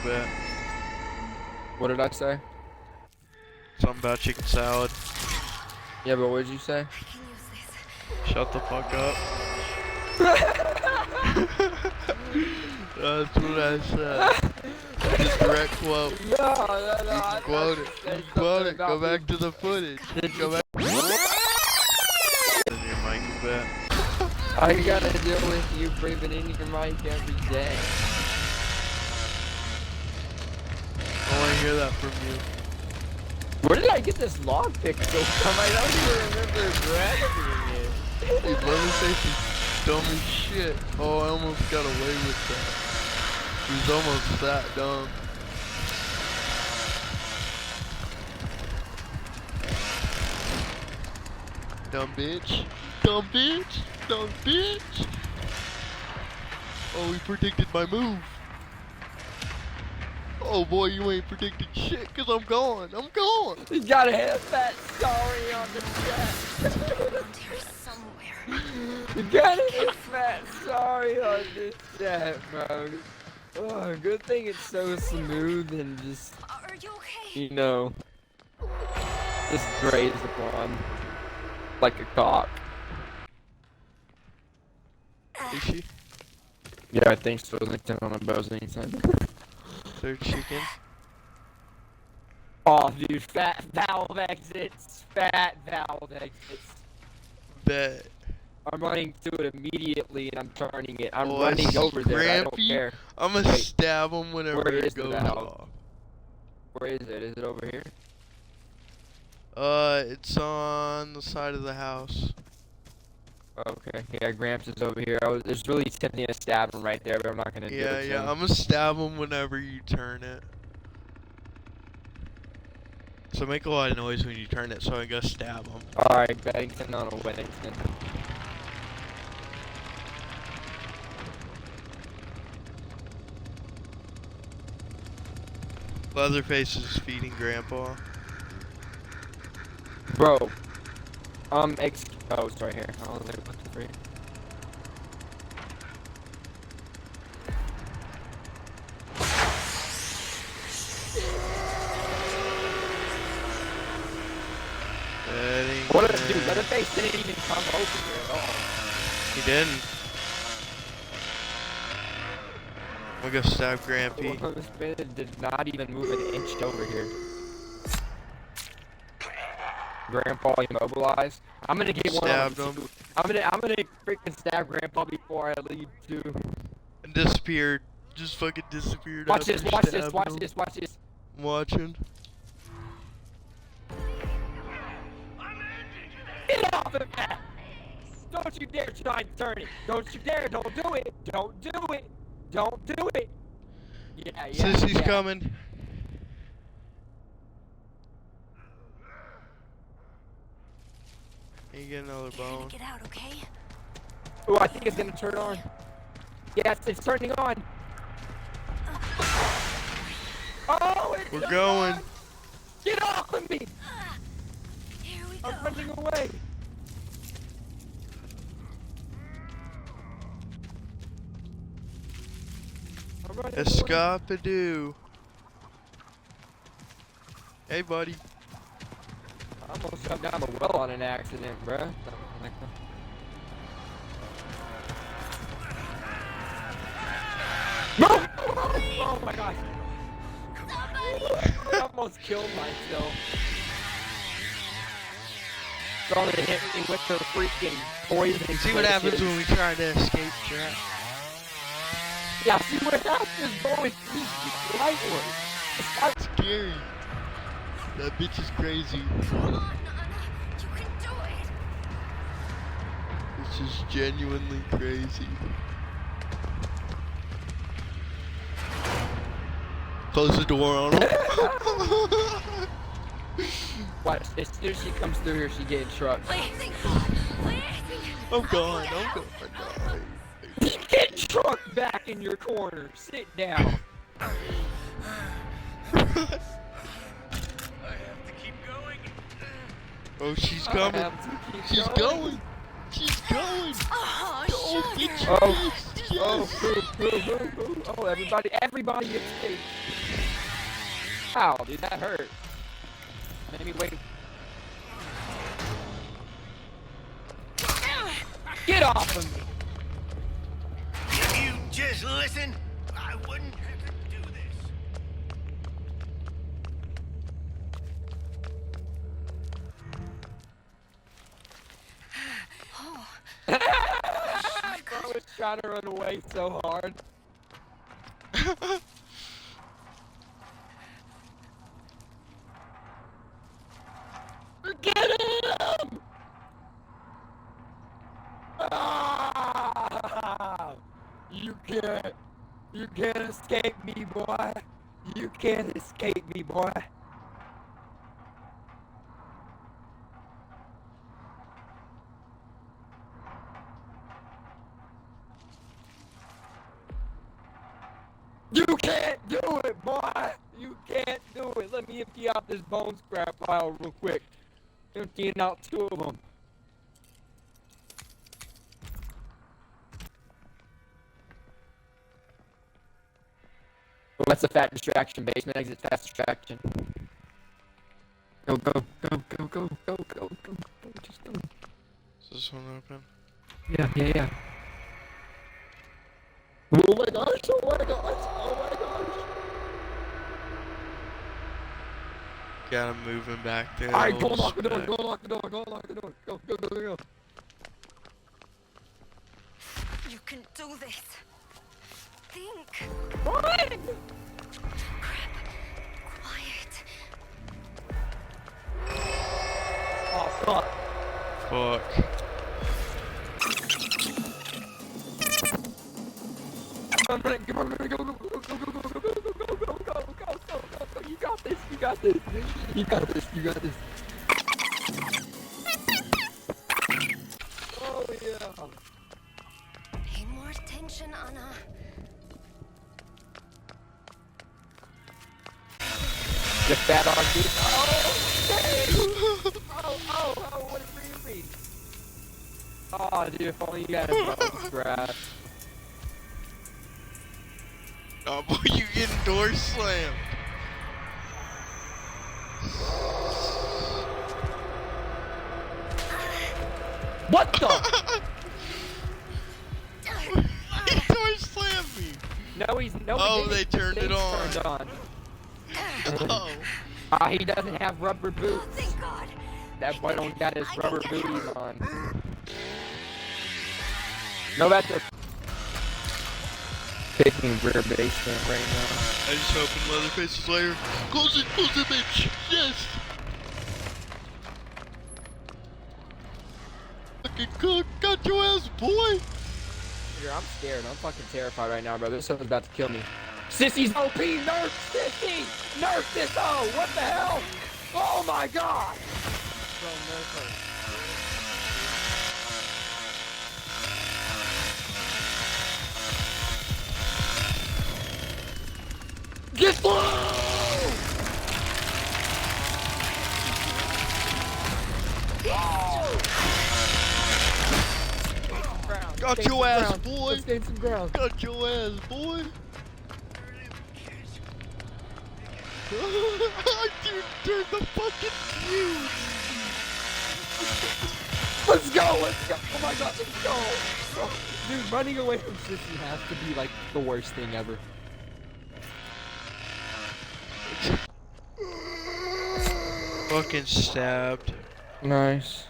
bet. What did I say? Something about chicken salad. Yeah, but what did you say? Shut the fuck up. That's what I said. It's a direct quote. No. You can quote it. You can quote it. Go back to the footage. Go back. In your mic, you bet. I gotta deal with you breathing in your mic every day. I want to hear that from you. Where did I get this log pick from? I don't even remember grabbing it. Dude, let me say some dumb as shit. Oh, I almost got away with that. He was almost that dumb. Dumb bitch. Dumb bitch. Dumb bitch. Oh, he predicted my move. Oh boy, you ain't predicted shit, cause I'm gone. I'm gone. You gotta hit a fat sorry on the chat. You gotta hit a fat sorry on this chat, bro. Oh, good thing it's so smooth and just, Are you okay? you know, just grazed upon like a cock. Is she? Yeah, I think so. LinkedIn on a buzz anytime. Third chicken. Oh, dude, fat valve exits. Fat valve exits. Bet. I'm running to it immediately and I'm turning it. I'm Oh, I running see over there. I don't Grampy. care. I'm gonna Wait. stab him whenever Where it is the goes valve? off. Where is it? Is it over here? It's on the side of the house. Okay. Yeah, Gramps is over here. It's really tempting to stab him right there, but I'm not gonna do it. Yeah, I'm gonna stab him whenever you turn it. So make a lot of noise when you turn it, so I go stab him. Alright, Bennington on a Weddington. Leatherface is feeding Grandpa. Bro. Oh, it's right here. I was like, what the freak? What a dude, Leatherface didn't even come over here at all. He didn't. I'm gonna go stab Grampy. This bit did not even move an inch over here. Grandpa immobilized. I'm gonna get one on him. I'm gonna freaking stab Grandpa before I leave too. And disappeared. Just fucking disappeared. Watch this, watch this, watch this, watch this. I'm watching. Get off of that! Don't you dare try and turn it! Don't you dare! Don't do it! Don't do it! Don't do it! Yeah. Sissy's coming. You get another bone. Get out, okay? Oh, I think it's gonna turn on. Yes, it's turning on. Oh, We're going. On. Get off of me! Here we go. I'm running away. Escapadoo. Hey, buddy. I almost got down the well on an accident, bruh. No! Oh my gosh. I almost killed myself. Trying to hit me with the freaking poison. See what happens when we try to escape trap. Yeah, see what happens, bro. It's light work. It's not scary. That bitch is crazy. Come on, you can do it. This is genuinely crazy. Close the door on him. Watch, as soon as she comes through here, she getting trucked. I'm gone. I'm gone. Get trucked back in your corner. Sit down. I have to keep going. Oh, she's coming. She's going. She's going. Oh, Oh, get sugar. your yes. Oh, poop. Oh, everybody escaped. Ow, dude, that hurt. Made me wait. Get off of me! If you just listen, I wouldn't have to do this. Bro was trying to run away so hard. Get him! Ah! You can't escape me, boy. You can't escape me, boy. You can't do it, boy! You can't do it! Let me empty out this bone scrap pile real quick. Emptying out 2 of them. Oh, that's a fat distraction. Basement exit, fast distraction. Go, go, go, go, go, go, go, go, go, just go. Is this one open? Yeah. Oh my gosh, oh my gosh, oh my gosh. Got him moving back there. Alright, go Little lock the door, speck. go lock the door, go lock the door. Go, go, go, go. You can do this. Think. Run! Crap. Quiet. Oh, fuck. Fuck. Go, go, go, go, go, go, go, go, go, go, go, go. You got this, you got this. You got this, you got this. Oh, yeah. Pay more attention, Anna. Just bad on you. Oh, what a freebie. Oh, dude, if only you had a bone scrap. Oh boy, you getting door slammed. What the? He door slammed me. No, he Oh, didn't. they turned it on. Turned on. Oh. He doesn't have rubber Oh, boots. thank God. That boy don't got his I can rubber get booties help. on. No, that's a taking rear basement right now. I just hoping Leatherface is later. Close it, bitch. Yes. Fucking cook, got your ass, boy. Here, I'm scared. I'm fucking terrified right now, bro. This someone's about to kill me. Sissy's OP! Nerf Sissy! Nerf this! Oh, what the hell? Oh my god! Bro, nerf her. Get low! Got your ass, boy. Let's gain some ground. Got your ass, boy. Dude, turn the fucking fuse. Let's go! Oh my god, let's go! Oh, dude, running away from Sissy has to be like the worst thing ever. Fucking stabbed. Nice.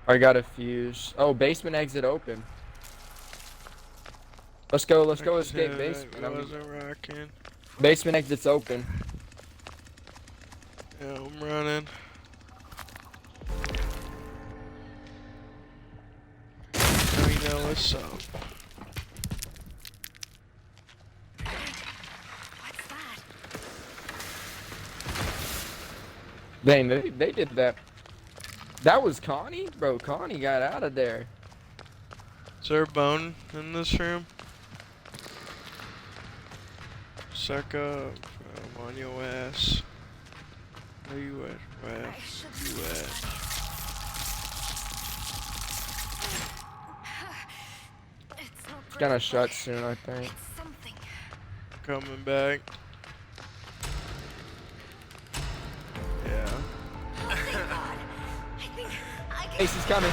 I got a fuse. Oh, basement exit open. Let's go escape basement. I wasn't rocking. Basement exit's open. Yeah, I'm running. Now you know what's up. What's that? Dang, they did that. That was Connie? Bro, Connie got out of there. Is there a bone in this room? Suck up. I'm on your ass. Where you at? Where I should you be at? It's not It's gonna great, shut but soon, I think. it's something. Coming back. Yeah. Oh, thank God. I think I can. Casey's coming.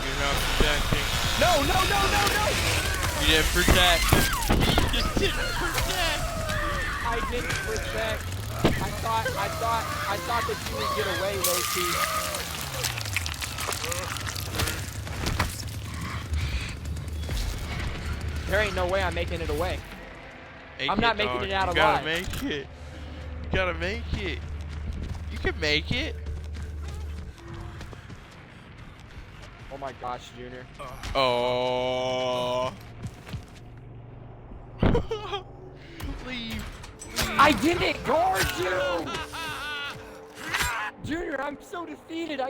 You're not protecting. No, no, no, no, no! You didn't protect. You didn't protect. I didn't protect. I thought that you would get away, low-key. There ain't no way I'm making it away. I'm not making it out You gotta alive. make it. You gotta make it. You can make it. Oh my gosh, Junior. Oh. Leave. I didn't guard you! Junior, I'm so defeated.